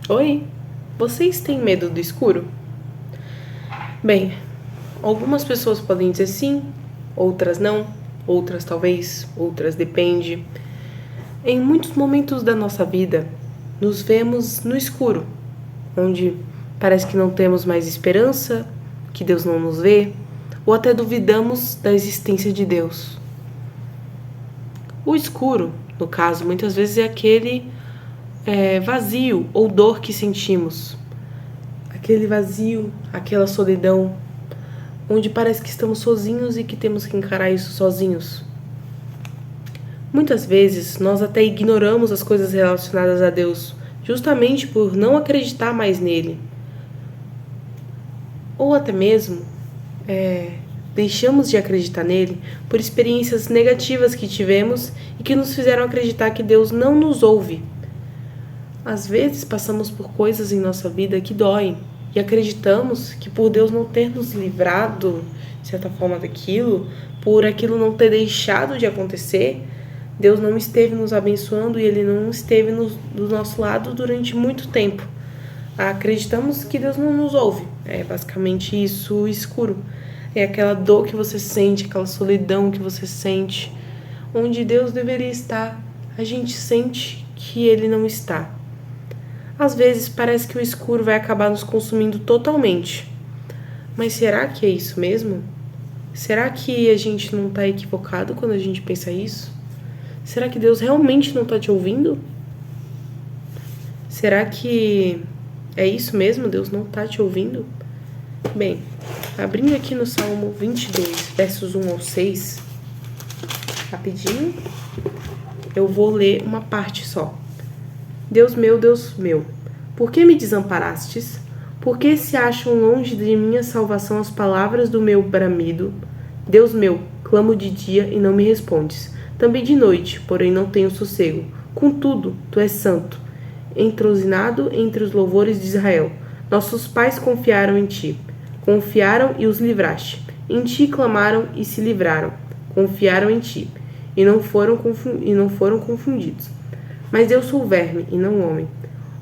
Oi, vocês têm medo do escuro? Bem, algumas pessoas podem dizer sim, outras não, outras talvez, outras depende. Em muitos momentos da nossa vida, nos vemos no escuro, onde parece que não temos mais esperança, que Deus não nos vê, ou até duvidamos da existência de Deus. O escuro, no caso, muitas vezes é aquele vazio ou dor que sentimos. Aquele vazio, aquela solidão, onde parece que estamos sozinhos e que temos que encarar isso sozinhos. Muitas vezes nós até ignoramos as coisas relacionadas a Deus, justamente por não acreditar mais nele. Ou até mesmo deixamos de acreditar nele por experiências negativas que tivemos e que nos fizeram acreditar que Deus não nos ouve. Às vezes passamos por coisas em nossa vida que doem e acreditamos que por Deus não ter nos livrado, de certa forma, daquilo, por aquilo não ter deixado de acontecer, Deus não esteve nos abençoando e Ele não esteve do nosso lado durante muito tempo. Acreditamos que Deus não nos ouve. É basicamente isso, o escuro. É aquela dor que você sente, aquela solidão que você sente, onde Deus deveria estar, a gente sente que Ele não está. Às vezes parece que o escuro vai acabar nos consumindo totalmente. Mas será que é isso mesmo? Será que a gente não está equivocado quando a gente pensa isso? Será que Deus realmente não está te ouvindo? Será que é isso mesmo? Deus não está te ouvindo? Bem, abrindo aqui no Salmo 22, versos 1 ao 6, rapidinho, eu vou ler uma parte só. Deus meu, por que me desamparastes? Por que se acham longe de minha salvação as palavras do meu bramido? Deus meu, clamo de dia e não me respondes. Também de noite, porém não tenho sossego. Contudo, tu és santo, entrosinado entre os louvores de Israel. Nossos pais confiaram em ti. Confiaram e os livraste. Em ti clamaram e se livraram. Confiaram em ti e não foram confundidos. Mas eu sou verme e não homem,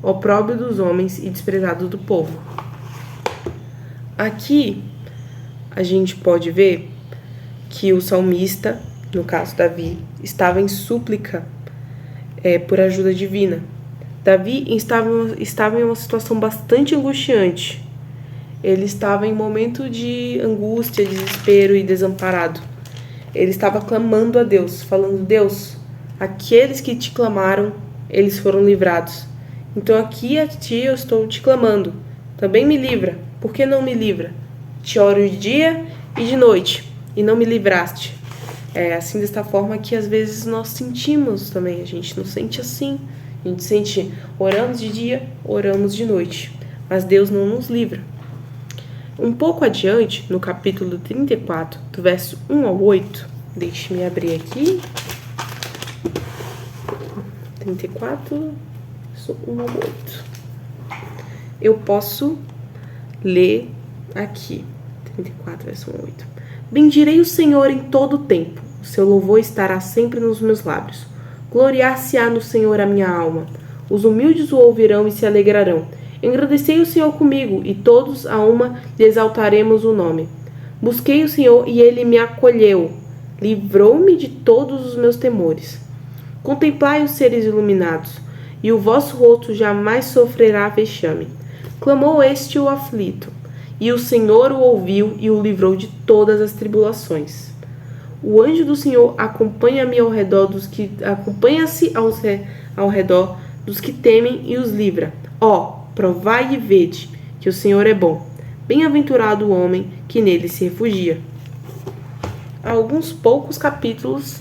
opróbrio dos homens e desprezado do povo. Aqui a gente pode ver que o salmista, no caso Davi, estava em súplica por ajuda divina. Davi estava em uma situação bastante angustiante. Ele estava em momento de angústia, desespero e desamparado. Ele estava clamando a Deus, falando: Deus, aqueles que te clamaram, eles foram livrados. Então aqui a ti eu estou te clamando. Também me livra. Por que não me livra? Te oro de dia e de noite, e não me livraste. É assim, desta forma que às vezes nós sentimos também. A gente não sente assim. A gente sente, oramos de dia, oramos de noite. Mas Deus não nos livra. Um pouco adiante, no capítulo 34, do verso 1 ao 8, deixe-me abrir aqui. 34, verso 1 ao 8. Eu posso ler aqui. 34, verso 1 ao 8. Bendirei o Senhor em todo o tempo. O seu louvor estará sempre nos meus lábios. Gloriar-se-á no Senhor a minha alma. Os humildes o ouvirão e se alegrarão. Engrandecei o Senhor comigo, e todos a uma lhe exaltaremos o nome. Busquei o Senhor, e ele me acolheu. Livrou-me de todos os meus temores. Contemplai os seres iluminados, e o vosso rosto jamais sofrerá vexame. Clamou este o aflito, e o Senhor o ouviu e o livrou de todas as tribulações. O anjo do Senhor acompanha-me ao redor acompanha-se ao redor dos que temem e os livra. Provai e vede que o Senhor é bom. Bem-aventurado o homem que nele se refugia. Há alguns poucos capítulos,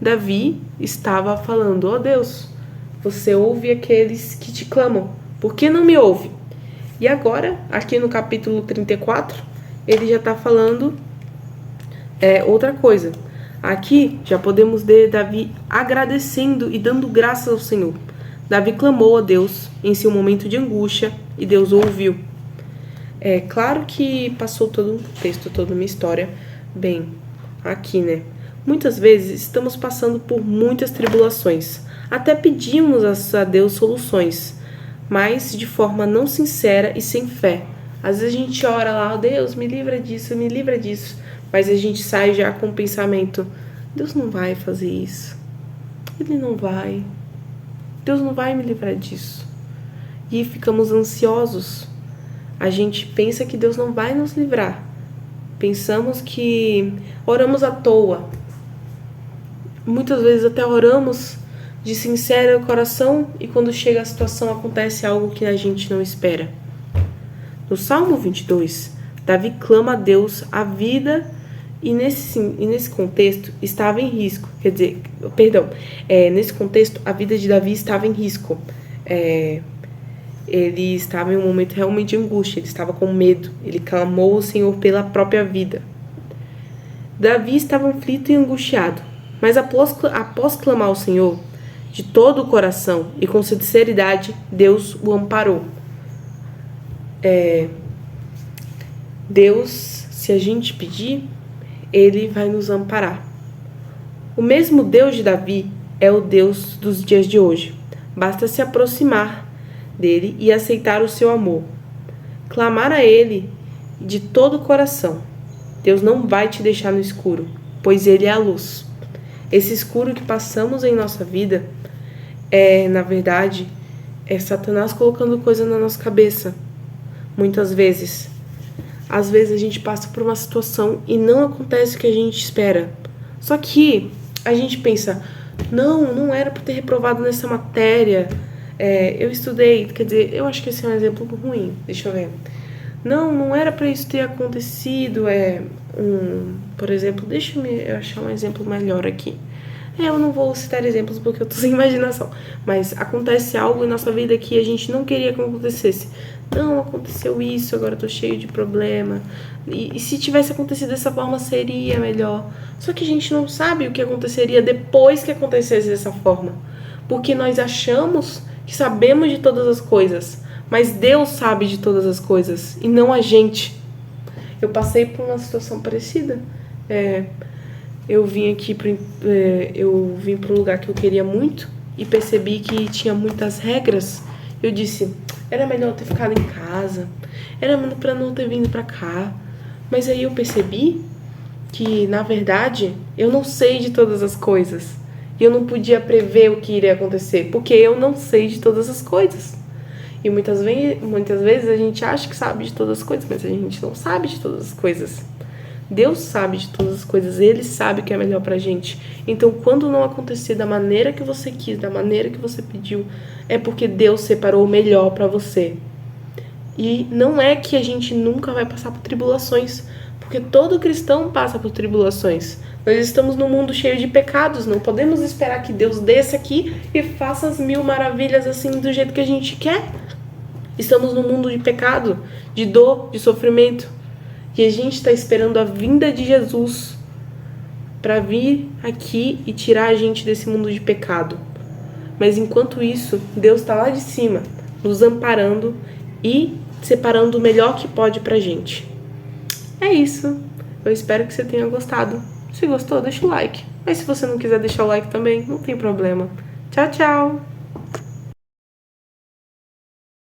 Davi estava falando: Deus, você ouve aqueles que te clamam. Por que não me ouve? E agora, aqui no capítulo 34, ele já está falando outra coisa. Aqui já podemos ver Davi agradecendo e dando graças ao Senhor. Davi clamou a Deus em seu momento de angústia e Deus o ouviu. É claro que passou todo um texto, toda uma história. Bem, aqui, Muitas vezes estamos passando por muitas tribulações. Até pedimos a Deus soluções, mas de forma não sincera e sem fé. Às vezes a gente ora lá, oh, Deus, me livra disso, mas a gente sai já com o pensamento, Deus não vai fazer isso. Ele não vai. Deus não vai me livrar disso. E ficamos ansiosos. A gente pensa que Deus não vai nos livrar. Pensamos que oramos à toa. Muitas vezes até oramos de sincero coração e quando chega a situação acontece algo que a gente não espera. No Salmo 22, Davi clama a Deus a vida e nesse contexto estava em risco. Nesse contexto a vida de Davi estava em risco. Ele estava em um momento realmente de angústia, ele estava com medo, ele clamou ao Senhor pela própria vida. Davi estava aflito e angustiado, mas após clamar ao Senhor de todo o coração e com sinceridade, Deus o amparou. Deus, se a gente pedir, Ele vai nos amparar. O mesmo Deus de Davi é o Deus dos dias de hoje. Basta se aproximar dele e aceitar o seu amor. Clamar a Ele de todo o coração. Deus não vai te deixar no escuro, pois Ele é a luz. Esse escuro que passamos em nossa vida na verdade, Satanás colocando coisa na nossa cabeça. Muitas vezes. Às vezes a gente passa por uma situação e não acontece o que a gente espera. Só que a gente pensa, não era para ter reprovado nessa matéria. Eu estudei, quer dizer, eu acho que esse é um exemplo ruim. Deixa eu ver. Não era para isso ter acontecido. Por exemplo, deixa eu achar um exemplo melhor aqui. Eu não vou citar exemplos porque eu tô sem imaginação. Mas acontece algo em nossa vida que a gente não queria que acontecesse. Não, aconteceu isso, agora eu tô cheio de problema. E se tivesse acontecido dessa forma, seria melhor. Só que a gente não sabe o que aconteceria depois que acontecesse dessa forma. Porque nós achamos que sabemos de todas as coisas. Mas Deus sabe de todas as coisas e não a gente. Eu passei por uma situação parecida. Eu vim para um lugar que eu queria muito e percebi que tinha muitas regras. Eu disse, era melhor eu ter ficado em casa, era melhor para não ter vindo para cá. Mas aí eu percebi que, na verdade, eu não sei de todas as coisas. E eu não podia prever o que iria acontecer, porque eu não sei de todas as coisas. E muitas vezes a gente acha que sabe de todas as coisas, mas a gente não sabe de todas as coisas. Deus sabe de todas as coisas, Ele sabe o que é melhor pra gente. Então, quando não acontecer da maneira que você quis, da maneira que você pediu, é porque Deus separou o melhor pra você. E não é que a gente nunca vai passar por tribulações, porque todo cristão passa por tribulações. Nós estamos num mundo cheio de pecados, não podemos esperar que Deus desça aqui e faça as 1000 maravilhas assim do jeito que a gente quer. Estamos num mundo de pecado, de dor, de sofrimento. E a gente está esperando a vinda de Jesus para vir aqui e tirar a gente desse mundo de pecado. Mas enquanto isso, Deus está lá de cima, nos amparando e separando o melhor que pode pra gente. É isso. Eu espero que você tenha gostado. Se gostou, deixa o like. Mas se você não quiser deixar o like também, não tem problema. Tchau, tchau!